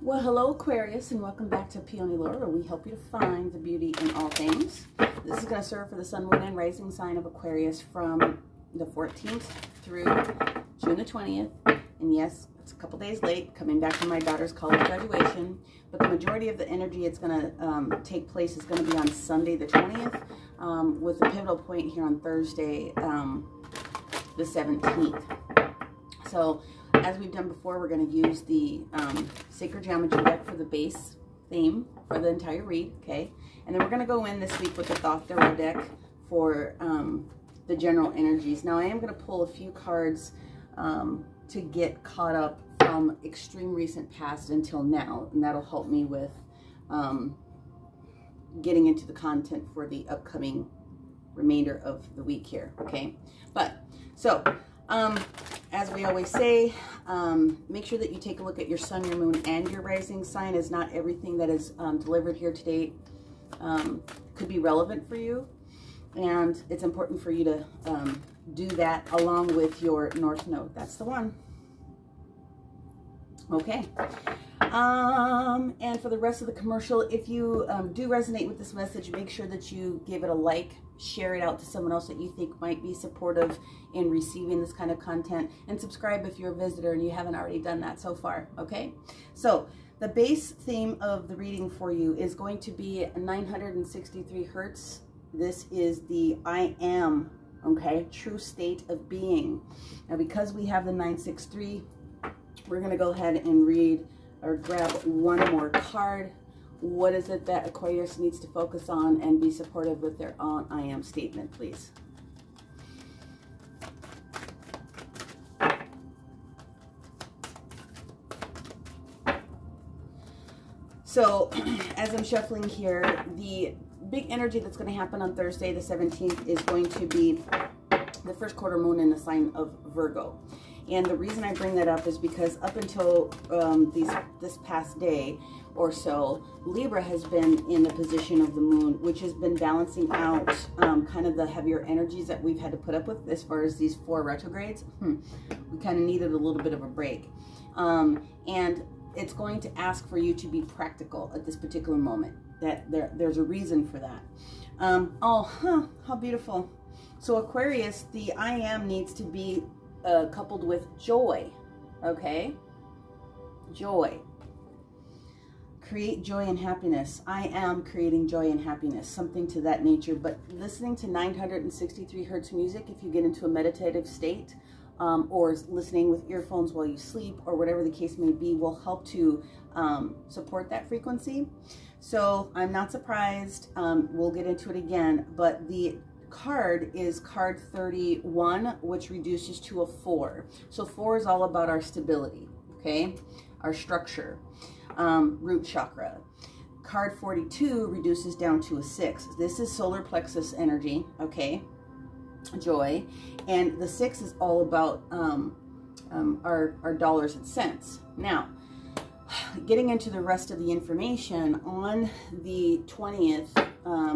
Well, hello Aquarius, and welcome back to Peony Lore, where we help you to find the beauty in all things. This is going to serve for the sun, moon, and rising sign of Aquarius from the 14th through June the 20th. And yes, it's a couple days late, coming back from my daughter's college graduation, but the majority of the energy it's going to take place is going to be on Sunday the 20th, with the pivotal point here on Thursday the 17th. So, as we've done before, we're going to use the Sacred Geometry deck for the base theme for the entire read, okay? And then we're going to go in this week with the Thought Tarot deck for the general energies. Now, I am going to pull a few cards to get caught up from extreme recent past until now, and that'll help me with getting into the content for the upcoming remainder of the week here, okay? But, so, as we always say, make sure that you take a look at your sun, your moon, and your rising sign, as not everything that is delivered here today could be relevant for you. And it's important for you to do that along with your North Node. That's the one. Okay. And for the rest of the commercial, if you do resonate with this message, make sure that you give it a like, share it out to someone else that you think might be supportive in receiving this kind of content, and subscribe if you're a visitor and you haven't already done that so far, okay? So the base theme of the reading for you is going to be 963 hertz. This is the I am, okay, true state of being. Now, because we have the 963, we're going to go ahead and read or grab one more card. What is it that Aquarius needs to focus on and be supportive with their own I am statement, please? So, as I'm shuffling here, the big energy that's going to happen on Thursday, the 17th, is going to be the first quarter moon in the sign of Virgo. And the reason I bring that up is because up until this past day or so, Libra has been in the position of the moon, which has been balancing out kind of the heavier energies that we've had to put up with as far as these 4 retrogrades. We kind of needed a little bit of a break. And it's going to ask for you to be practical at this particular moment. There's a reason for that. How beautiful. So Aquarius, the I am needs to be coupled with joy, okay? Joy. Create joy and happiness. I am creating joy and happiness, something to that nature. But listening to 963 hertz music, if you get into a meditative state, or listening with earphones while you sleep, or whatever the case may be, will help to support that frequency. So I'm not surprised. We'll get into it again, but the card is card 31, which reduces to a 4. So 4 is all about our stability, okay? Our structure, root chakra. Card 42 reduces down to a 6. This is solar plexus energy, okay? Joy. And the 6 is all about our dollars and cents. Now, getting into the rest of the information, on the 20th,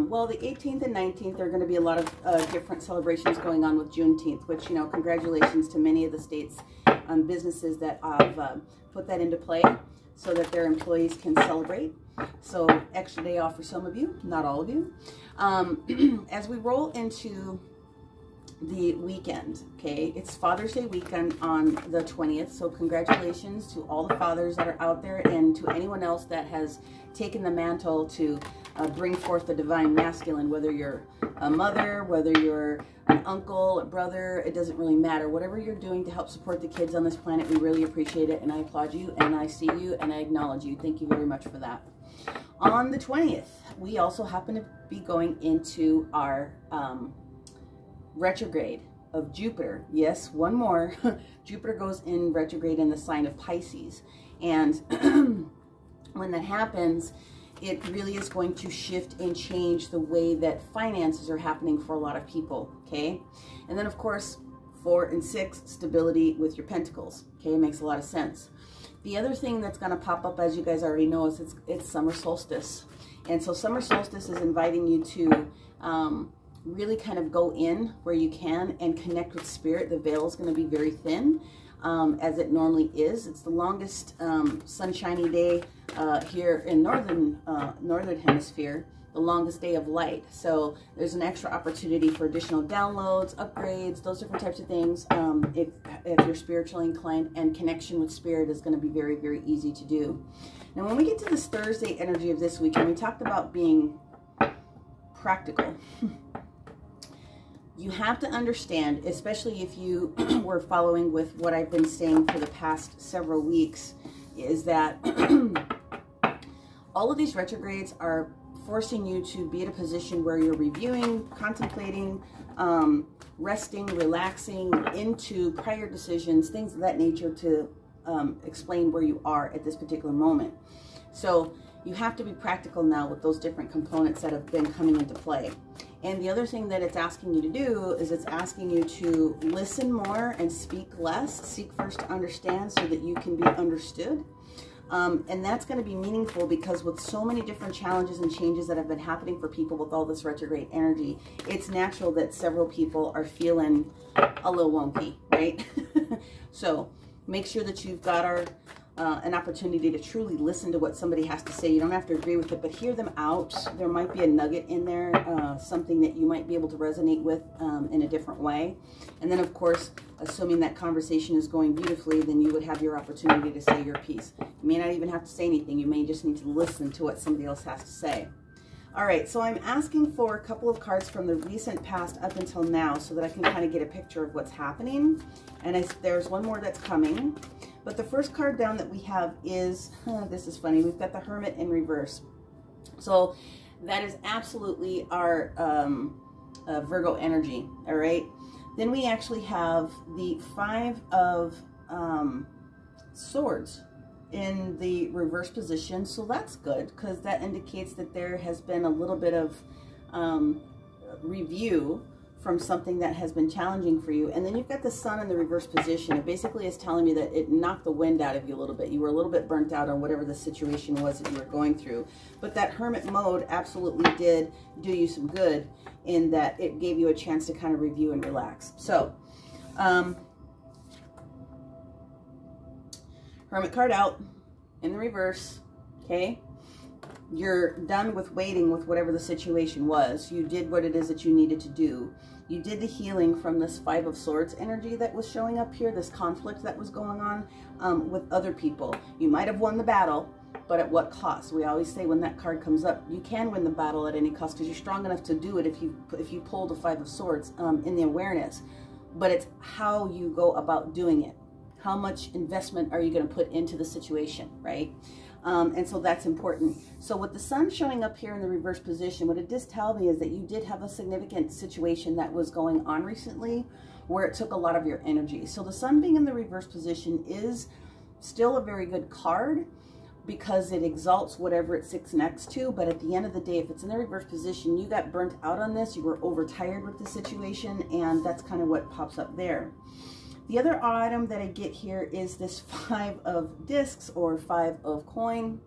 well, the 18th and 19th, there are going to be a lot of different celebrations going on with Juneteenth, which, you know, congratulations to many of the states' businesses that have put that into play so that their employees can celebrate. So, extra day off for some of you, not all of you. As we roll into the weekend, okay, it's Father's Day weekend on the 20th, so congratulations to all the fathers that are out there, and to anyone else that has taken the mantle to bring forth the divine masculine, whether you're a mother, whether you're an uncle, a brother, it doesn't really matter. Whatever you're doing to help support the kids on this planet, we really appreciate it, and I applaud you, and I see you, and I acknowledge you. Thank you very much for that. On the 20th, we also happen to be going into our retrograde of Jupiter. Yes, one more. Jupiter goes in retrograde in the sign of Pisces. And when that happens, it really is going to shift and change the way that finances are happening for a lot of people, okay? And then, of course, 4 and 6, stability with your pentacles, okay? It makes a lot of sense. The other thing that's going to pop up, as you guys already know, is it's summer solstice. And so summer solstice is inviting you to really kind of go in where you can and connect with spirit. The veil is going to be very thin. as it normally is. It's the longest sunshiny day here in northern hemisphere, the longest day of light. So there's an extra opportunity for additional downloads, upgrades, those different types of things. If you're spiritually inclined, and connection with spirit is going to be very, very easy to do. Now, when we get to this Thursday energy of this week, and we talked about being practical, you have to understand, especially if you were following with what I've been saying for the past several weeks, is that all of these retrogrades are forcing you to be in a position where you're reviewing, contemplating, resting, relaxing into prior decisions, things of that nature, to explain where you are at this particular moment. So you have to be practical now with those different components that have been coming into play. And the other thing that it's asking you to do is it's asking you to listen more and speak less. Seek first to understand so that you can be understood. And that's going to be meaningful, because with so many different challenges and changes that have been happening for people with all this retrograde energy, it's natural that several people are feeling a little wonky, right? So make sure that you've got an opportunity to truly listen to what somebody has to say. You don't have to agree with it, but hear them out. There might be a nugget in there, something that you might be able to resonate with in a different way. And then, of course, assuming that conversation is going beautifully, then you would have your opportunity to say your piece. You may not even have to say anything. You may just need to listen to what somebody else has to say. All right, so I'm asking for a couple of cards from the recent past up until now so that I can kind of get a picture of what's happening. And there's one more that's coming. But the first card down that we have is, this is funny, we've got the Hermit in reverse. So that is absolutely our Virgo energy, all right? Then we actually have the Five of Swords in the reverse position. So that's good, because that indicates that there has been a little bit of review from something that has been challenging for you. And then you've got the Sun in the reverse position. It basically is telling me that it knocked the wind out of you a little bit. You were a little bit burnt out on whatever the situation was that you were going through. But that Hermit mode absolutely did do you some good, in that it gave you a chance to kind of review and relax. So, Hermit card out in the reverse, okay? You're done with waiting with whatever the situation was. You did what it is that you needed to do. You did the healing from this Five of Swords energy that was showing up here, this conflict that was going on with other people. You might have won the battle, but at what cost? We always say when that card comes up, you can win the battle at any cost, because you're strong enough to do it if you pull the Five of Swords in the awareness. But it's how you go about doing it. How much investment are you going to put into the situation, right? And so that's important. So with the Sun showing up here in the reverse position, what it does tell me is that you did have a significant situation that was going on recently where it took a lot of your energy. So the Sun being in the reverse position is still a very good card, because it exalts whatever it sits next to. But at the end of the day, if it's in the reverse position, you got burnt out on this, you were overtired with the situation, and that's kind of what pops up there. The other item that I get here is this Five of Discs, or Five of Coin,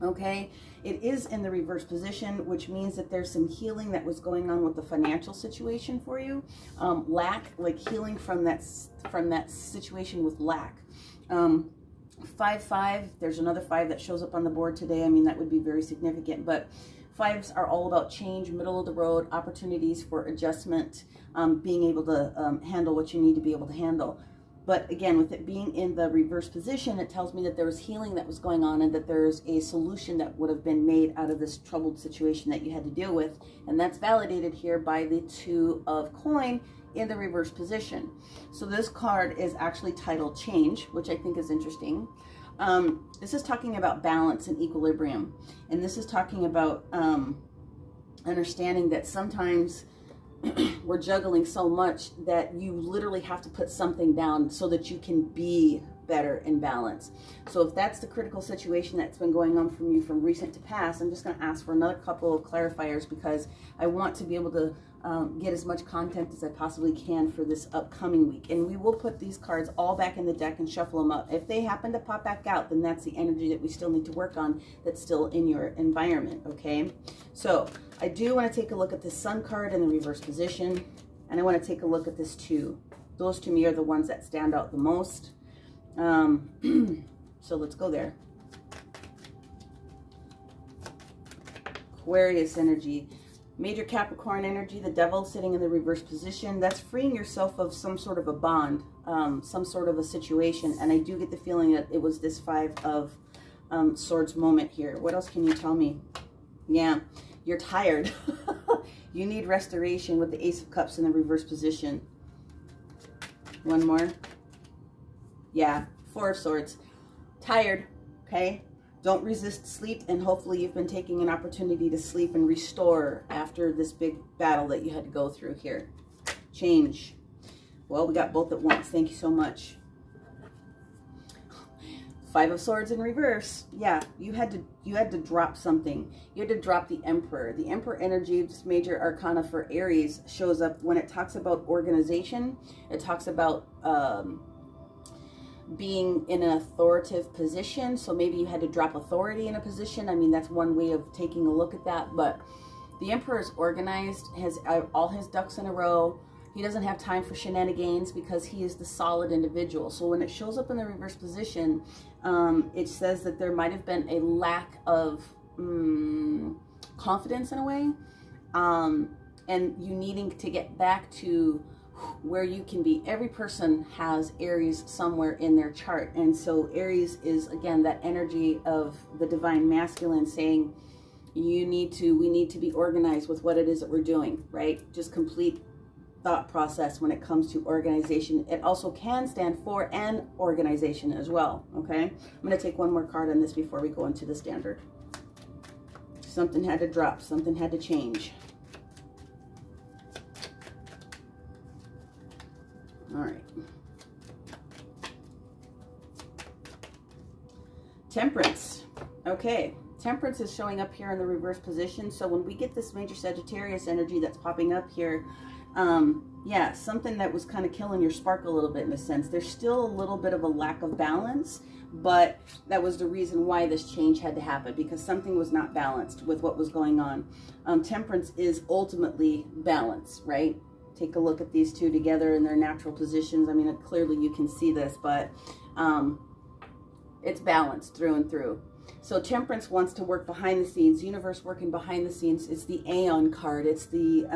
okay? It is in the reverse position, which means that there's some healing that was going on with the financial situation for you. Lack, like healing from that situation with lack. 5-5, there's another 5 that shows up on the board today. I mean, that would be very significant, but 5s are all about change, middle of the road, opportunities for adjustment, being able to handle what you need to be able to handle. But again, with it being in the reverse position, it tells me that there was healing that was going on, and that there's a solution that would have been made out of this troubled situation that you had to deal with. And that's validated here by the Two of Coin in the reverse position. So this card is actually titled Change, which I think is interesting. This is talking about balance and equilibrium. And this is talking about understanding that sometimes we're juggling so much that you literally have to put something down so that you can be better in balance. So if that's the critical situation that's been going on from you from recent to past, I'm just going to ask for another couple of clarifiers, because I want to be able to get as much content as I possibly can for this upcoming week. And we will put these cards all back in the deck and shuffle them up. If they happen to pop back out, then that's the energy that we still need to work on that's still in your environment, okay? So I do want to take a look at the Sun card in the reverse position, and I want to take a look at this too. Those to me are the ones that stand out the most. So let's go there. Aquarius energy. Major Capricorn energy, the devil sitting in the reverse position. That's freeing yourself of some sort of a bond, some sort of a situation. And I do get the feeling that it was this Five of Swords moment here. What else can you tell me? Yeah, you're tired. You need restoration with the Ace of Cups in the reverse position. One more. Yeah, Four of Swords. Tired, okay? Don't resist sleep, and hopefully you've been taking an opportunity to sleep and restore after this big battle that you had to go through here. Change. Well, we got both at once. Thank you so much. Five of Swords in reverse. Yeah, you had to drop something. You had to drop the Emperor. The Emperor energy, this major arcana for Aries, shows up when it talks about organization. It talks about being in an authoritative position. So maybe you had to drop authority in a position. I mean, that's one way of taking a look at that. But the Emperor is organized, has all his ducks in a row. He doesn't have time for shenanigans because he is the solid individual. So when it shows up in the reverse position, it says that there might have been a lack of confidence in a way, and you needing to get back to where you can be. Every person has Aries somewhere in their chart, and so Aries is again that energy of the divine masculine saying we need to be organized with what it is that we're doing, right? Just complete thought process when it comes to organization. It also can stand for an organization as well, okay? I'm going to take one more card on this before we go into the standard. Something had to drop, something had to change. All right. Temperance. Okay. Temperance is showing up here in the reverse position. So when we get this major Sagittarius energy that's popping up here, yeah, something that was kind of killing your spark a little bit in a sense. There's still a little bit of a lack of balance, but that was the reason why this change had to happen, because something was not balanced with what was going on. Temperance is ultimately balance, right? Take a look at these two together in their natural positions. I mean, clearly you can see this, but it's balanced through and through. So Temperance wants to work behind the scenes, universe working behind the scenes. It's the Aeon card. It's the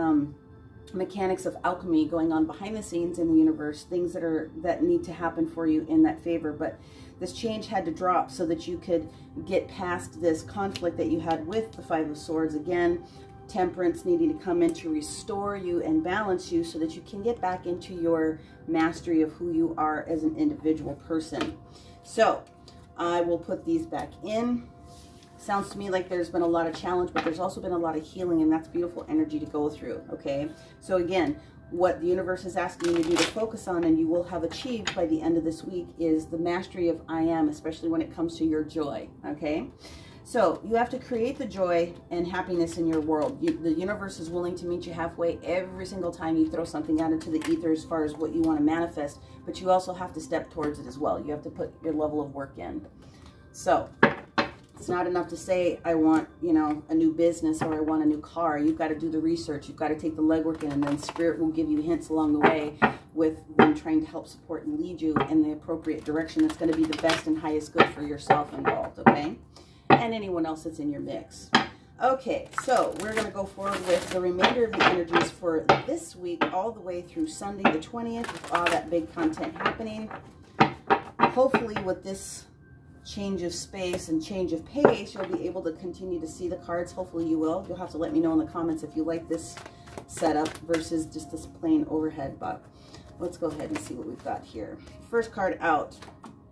mechanics of alchemy going on behind the scenes in the universe, things that need to happen for you in that favor. But this change had to drop so that you could get past this conflict that you had with the Five of Swords. Again, Temperance needing to come in to restore you and balance you so that you can get back into your mastery of who you are as an individual person. So I will put these back in. Sounds to me like there's been a lot of challenge, but there's also been a lot of healing, and that's beautiful energy to go through, okay? So again, what the universe is asking you to do to focus on, and you will have achieved by the end of this week, is the mastery of I am, especially when it comes to your joy, okay? So you have to create the joy and happiness in your world. The universe is willing to meet you halfway every single time you throw something out into the ether as far as what you want to manifest, but you also have to step towards it as well. You have to put your level of work in. So it's not enough to say, I want, you know, a new business or I want a new car. You've got to do the research. You've got to take the legwork in, and then Spirit will give you hints along the way with them trying to help support and lead you in the appropriate direction that's going to be the best and highest good for yourself involved, okay? And anyone else that's in your mix. Okay, so we're going to go forward with the remainder of the energies for this week all the way through Sunday the 20th with all that big content happening. Hopefully with this change of space and change of pace, you'll be able to continue to see the cards. Hopefully you will. You'll have to let me know in the comments if you like this setup versus just this plain overhead, but let's go ahead and see what we've got here. First card out,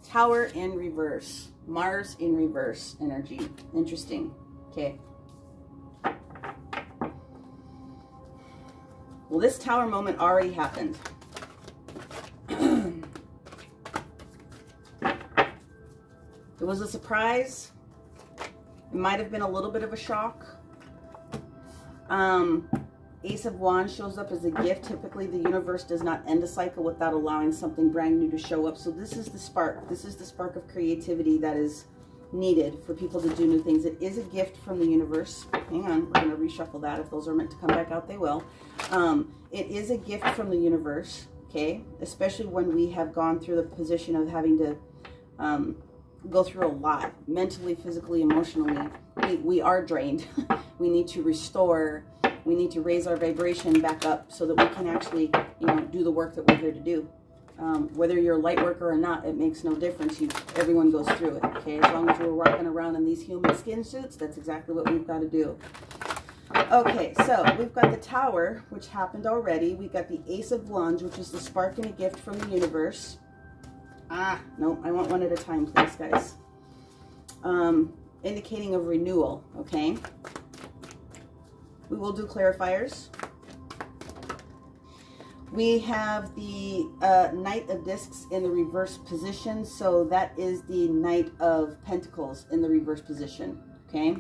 Tower in reverse. Mars in reverse energy. Interesting. Okay. Well, this Tower moment already happened. It was a surprise. It might have been a little bit of a shock. Ace of Wands shows up as a gift. Typically, the universe does not end a cycle without allowing something brand new to show up. So this is the spark. This is the spark of creativity that is needed for people to do new things. It is a gift from the universe. Hang on, we're going to reshuffle that. If those are meant to come back out, they will. It is a gift from the universe, okay? Especially when we have gone through the position of having to go through a lot, mentally, physically, emotionally. We are drained. We need to restore. We need to raise our vibration back up so that we can actually, you know, do the work that we're here to do. Whether you're a light worker or not, it makes no difference. Everyone goes through it, okay? As long as we're walking around in these human skin suits, that's exactly what we've got to do. Okay, so we've got the Tower, which happened already. We got the Ace of Wands, which is the spark and a gift from the universe. No, I want one at a time, please, guys. Indicating of renewal, okay? We will do clarifiers. We have the Knight of Discs in the reverse position, so that is the Knight of Pentacles in the reverse position, okay?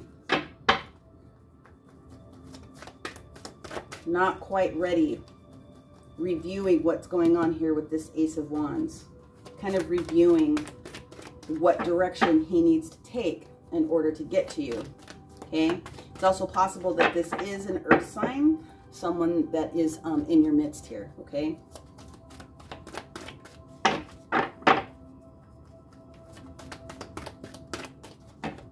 Not quite ready. Reviewing what's going on here with this Ace of Wands. Kind of reviewing what direction he needs to take in order to get to you, okay? It's also possible that this is an earth sign, someone that is in your midst here, okay?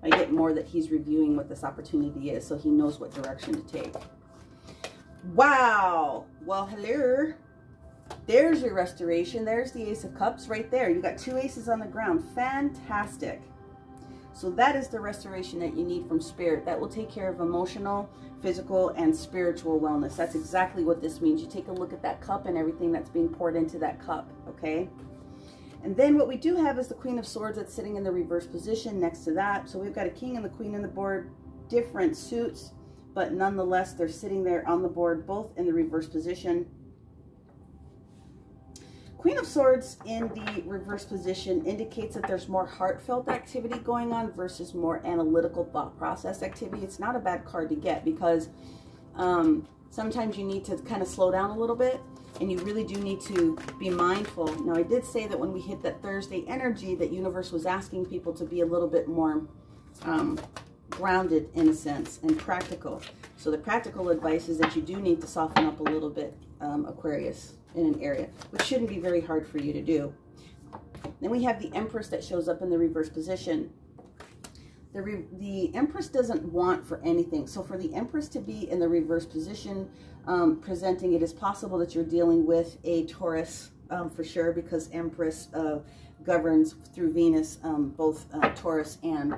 I get more that he's reviewing what this opportunity is, so he knows what direction to take. Wow! Well, hello. There's your restoration. There's the Ace of Cups right there. You got 2 aces on the ground. Fantastic. So that is the restoration that you need from Spirit. That will take care of emotional, physical, and spiritual wellness. That's exactly what this means. You take a look at that cup and everything that's being poured into that cup, okay? And then what we do have is the Queen of Swords that's sitting in the reverse position next to that. So we've got a King and the Queen on the board, different suits, but nonetheless, they're sitting there on the board, both in the reverse position. Queen of Swords in the reverse position indicates that there's more heartfelt activity going on versus more analytical thought process activity. It's not a bad card to get because sometimes you need to kind of slow down a little bit and you really do need to be mindful. Now, I did say that when we hit that Thursday energy, that universe was asking people to be a little bit more grounded in a sense and practical. So the practical advice is that you do need to soften up a little bit, Aquarius, in an area, which shouldn't be very hard for you to do. Then we have the Empress that shows up in the reverse position. The Empress doesn't want for anything. So for the Empress to be in the reverse position, presenting, it is possible that you're dealing with a Taurus for sure, because Empress governs through Venus, both Taurus and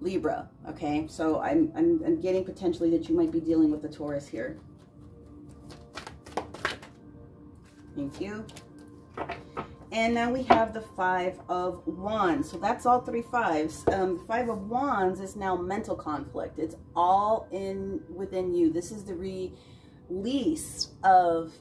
Libra. Okay, so I'm getting potentially that you might be dealing with the Taurus here. Thank you. And now we have the Five of Wands. So that's all 3 fives. The Five of Wands is now mental conflict. It's all within you. This is the release of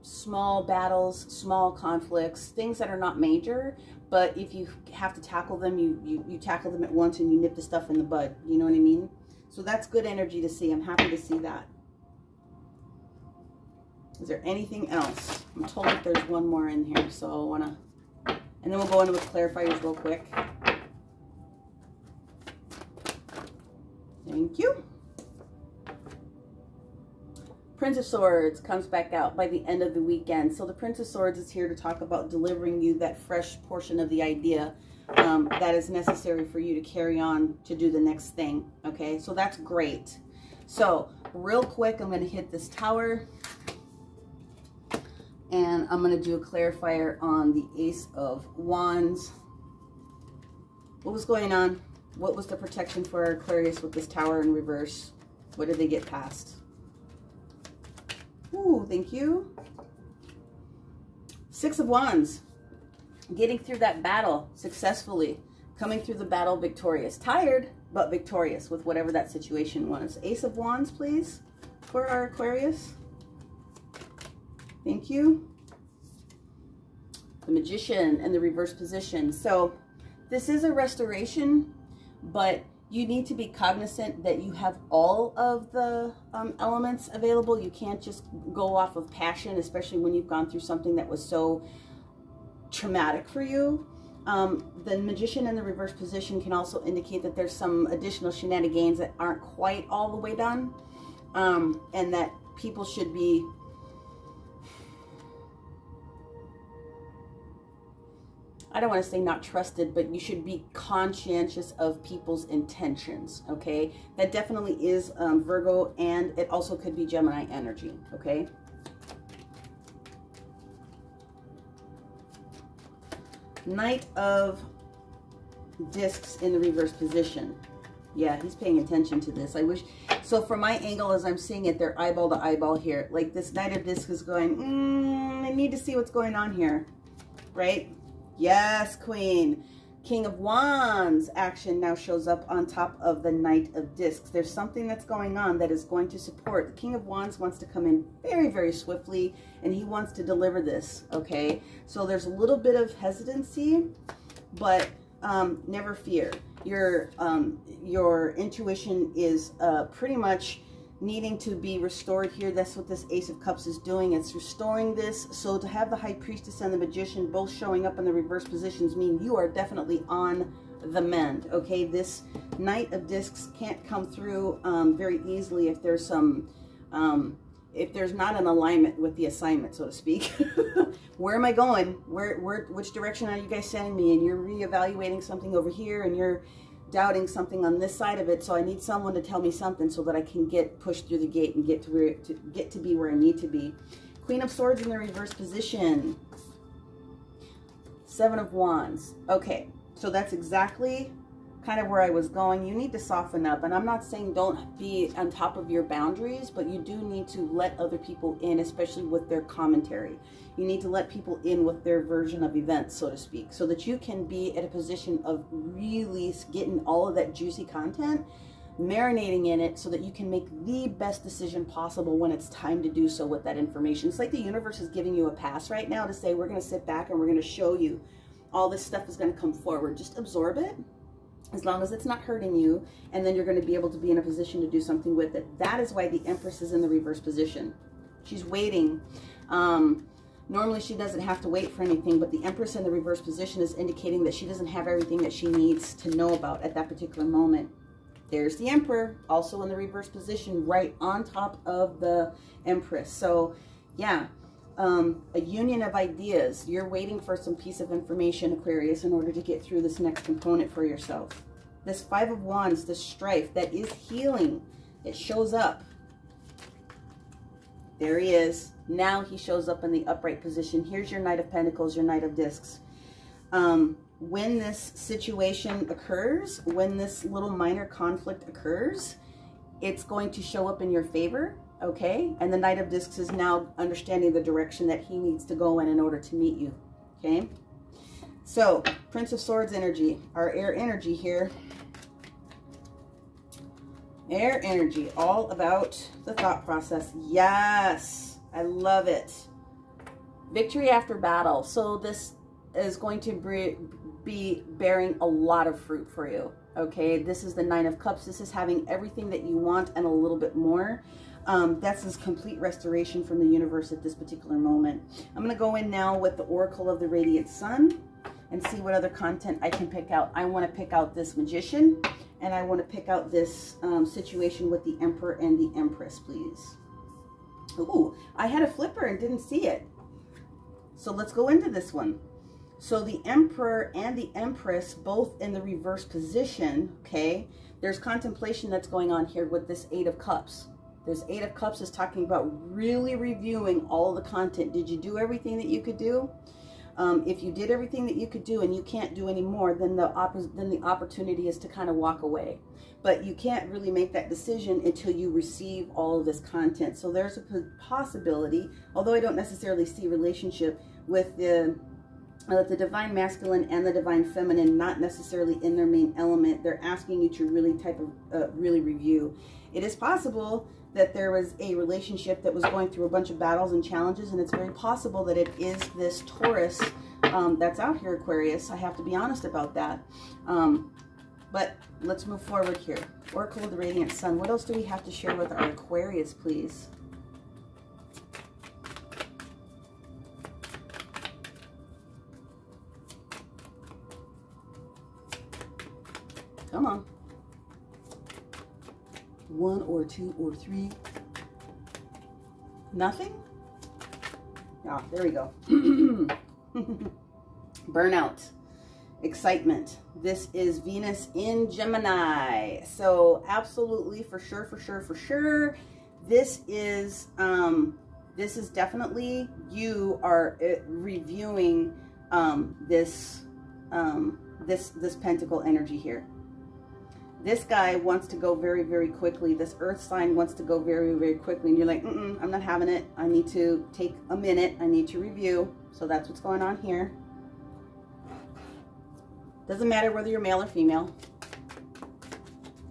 small battles, small conflicts, things that are not major, but if you have to tackle them, you tackle them at once and you nip the stuff in the bud. You know what I mean? So that's good energy to see. I'm happy to see that. Is there anything else? I'm told that there's one more in here, so I want to... And then we'll go into with clarifiers real quick. Thank you. Prince of Swords comes back out by the end of the weekend. So the Prince of Swords is here to talk about delivering you that fresh portion of the idea that is necessary for you to carry on to do the next thing. Okay, so that's great. So real quick, I'm going to hit this Tower. And I'm going to do a clarifier on the Ace of Wands. What was going on? What was the protection for Aquarius with this Tower in reverse? What did they get past? Ooh, thank you. 6 of Wands. Getting through that battle successfully. Coming through the battle victorious. Tired, but victorious with whatever that situation was. Ace of Wands, please, for our Aquarius. Thank you. The Magician in the reverse position. So this is a restoration, but you need to be cognizant that you have all of the elements available. You can't just go off of passion, especially when you've gone through something that was so traumatic for you. The Magician in the reverse position can also indicate that there's some additional shenanigans that aren't quite all the way done, and that people should be I don't want to say not trusted, but you should be conscientious of people's intentions, okay? That definitely is Virgo, and it also could be Gemini energy, okay? Knight of Discs in the reverse position. Yeah, he's paying attention to this. I wish, so from my angle as I'm seeing it, they're eyeball to eyeball here. Like this Knight of Discs is going, I need to see what's going on here, right? Yes, Queen. King of Wands action now shows up on top of the Knight of Discs. There's something that's going on that is going to support. The King of Wands wants to come in very, very swiftly, and he wants to deliver this, okay? So there's a little bit of hesitancy, but never fear. Your intuition is pretty much needing to be restored here. That's what this Ace of Cups is doing. It's restoring this. So to have the High Priestess and the Magician both showing up in the reverse positions mean you are definitely on the mend, okay? This Knight of Discs can't come through very easily if there's some if there's not an alignment with the assignment, so to speak. Where am I going? Which direction are you guys sending me? And you're reevaluating something over here, and you're doubting something on this side of it. So I need someone to tell me something so that I can get pushed through the gate and get to be where I need to be. Queen of Swords in the reverse position. Seven of Wands. Okay, so that's exactly kind of where I was going. You need to soften up, and I'm not saying don't be on top of your boundaries, but you do need to let other people in, especially with their commentary. You need to let people in with their version of events, so to speak, so that you can be at a position of really getting all of that juicy content, marinating in it, so that you can make the best decision possible when it's time to do so with that information. It's like the universe is giving you a pass right now to say, we're going to sit back and we're going to show you all this stuff is going to come forward. Just absorb it, as long as it's not hurting you, and then you're going to be able to be in a position to do something with it. That is why the Empress is in the reverse position. She's waiting. Normally she doesn't have to wait for anything, but the Empress in the reverse position is indicating that she doesn't have everything that she needs to know about at that particular moment. There's the Emperor, also in the reverse position, right on top of the Empress. So, yeah, a union of ideas. You're waiting for some piece of information, Aquarius, in order to get through this next component for yourself. This Five of Wands, this strife that is healing, it shows up. There he is. Now he shows up in the upright position. Here's your Knight of Pentacles, your Knight of Discs. When this situation occurs, when this little minor conflict occurs, it's going to show up in your favor, okay? And the Knight of Discs is now understanding the direction that he needs to go in order to meet you, okay? So, Prince of Swords energy, our air energy here. Air energy, all about the thought process. Yes, I love it. Victory after battle. So this is going to be bearing a lot of fruit for you, okay? This is the Nine of Cups. This is having everything that you want and a little bit more. That's this complete restoration from the universe at this particular moment. I'm going to go in now with the Oracle of the Radiant Sun and see what other content I can pick out. I want to pick out this Magician, and I want to pick out this situation with the Emperor and the Empress, please. Ooh, I had a flipper and didn't see it. So let's go into this one. So the Emperor and the Empress both in the reverse position, okay? There's contemplation that's going on here with this Eight of Cups. This Eight of Cups is talking about really reviewing all the content. Did you do everything that you could do? If you did everything that you could do and you can't do any more, then the opportunity is to kind of walk away. But you can't really make that decision until you receive all of this content. So there's a possibility, although I don't necessarily see relationship with the divine masculine and the divine feminine not necessarily in their main element. They're asking you to really really review. It is possible that there was a relationship that was going through a bunch of battles and challenges, and it's very possible that it is this Taurus that's out here, Aquarius. I have to be honest about that. But let's move forward here. Oracle of the Radiant Sun. What else do we have to share with our Aquarius, please? Come on. 1 or 2 or 3. Nothing? Ah, there we go. Burnout. excitement. This is Venus in Gemini. So absolutely, for sure, this is definitely, you are reviewing this pentacle energy here. This guy wants to go very quickly. This earth sign wants to go very quickly. And you're like, I'm not having it. I need to take a minute. I need to review. So that's what's going on here. Doesn't matter whether you're male or female.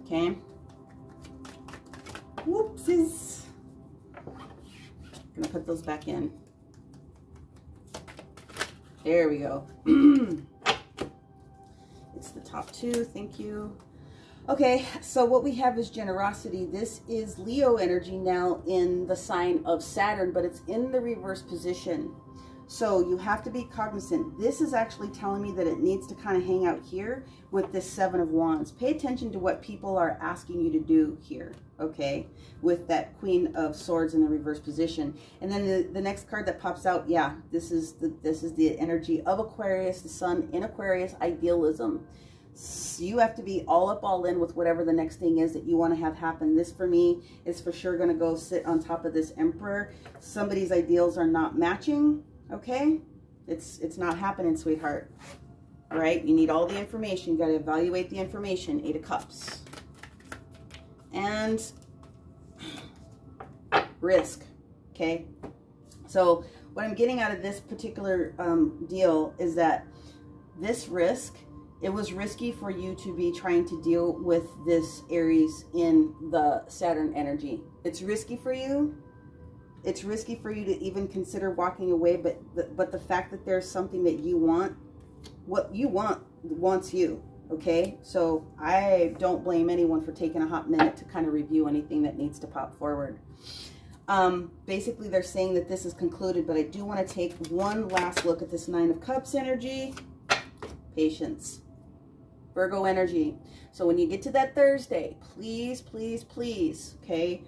Okay. Whoopsies. Gonna put those back in. There we go. It's the top two. Thank you. Okay, so what we have is generosity. This is Leo energy now in the sign of Saturn, but it's in the reverse position. So you have to be cognizant. This is actually telling me that it needs to kind of hang out here with this Seven of Wands. Pay attention to what people are asking you to do here, okay? With that Queen of Swords in the reverse position. And then the next card that pops out, yeah, this is the energy of Aquarius, the sun in Aquarius, idealism. So you have to be all in with whatever the next thing is that you want to have happen. This for me is for sure going to go sit on top of this Emperor. Somebody's ideals are not matching, okay? It's not happening, sweetheart. All right, you need all the information. You got to evaluate the information. 8 of Cups. And risk, okay? So what I'm getting out of this particular deal is that this risk, it was risky for you to be trying to deal with this Aries in the Saturn energy. It's risky for you. It's risky for you to even consider walking away, but the fact that there's something that you want, what you want wants you, okay? So I don't blame anyone for taking a hot minute to kind of review anything that needs to pop forward. Basically, they're saying that this is concluded, but I do want to take one last look at this 9 of Cups energy. Patience. Virgo energy. So when you get to that Thursday, please, okay,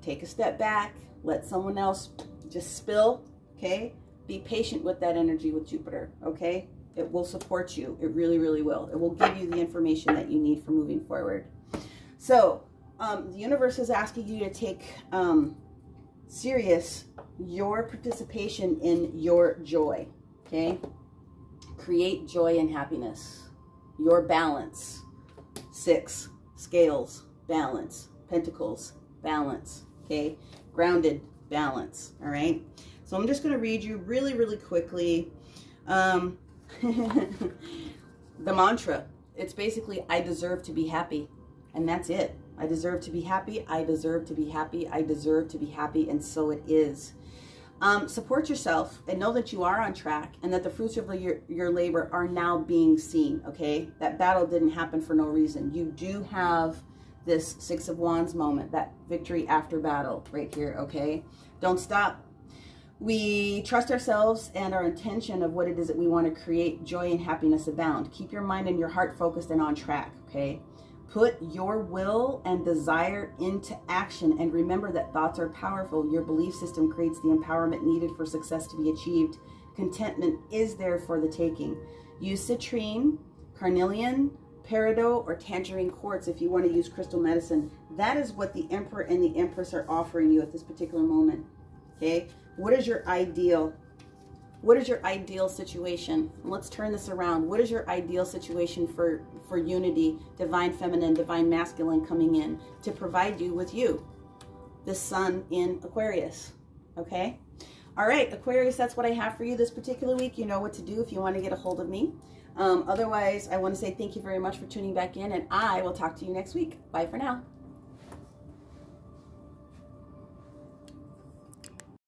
take a step back, let someone else just spill, okay? Be patient with that energy with Jupiter, okay? It will support you. It really will. It will give you the information that you need for moving forward. So the universe is asking you to take serious your participation in your joy, okay? Create joy and happiness. Your balance. 6, scales, balance. Pentacles, balance. Okay, grounded, balance. All right. So I'm just going to read you really quickly. The mantra. It's basically, I deserve to be happy, and that's it. I deserve to be happy. I deserve to be happy. I deserve to be happy, and so it is. Support yourself and know that you are on track and that the fruits of your labor are now being seen, okay? That battle didn't happen for no reason. You do have this 6 of Wands moment, that victory after battle right here, okay? Don't stop. We trust ourselves and our intention of what it is that we want to create. Joy and happiness abound. Keep your mind and your heart focused and on track, okay? Put your will and desire into action, and remember that thoughts are powerful. Your belief system creates the empowerment needed for success to be achieved. Contentment is there for the taking. Use citrine, carnelian, peridot, or tangerine quartz if you want to use crystal medicine. That is what the Emperor and the Empress are offering you at this particular moment. Okay? What is your ideal? What is your ideal situation? Let's turn this around. What is your ideal situation for unity, divine feminine, divine masculine coming in to provide you with you? The sun in Aquarius. Okay? All right, Aquarius, that's what I have for you this particular week. You know what to do if you want to get a hold of me. Otherwise, I want to say thank you very much for tuning back in, and I will talk to you next week. Bye for now.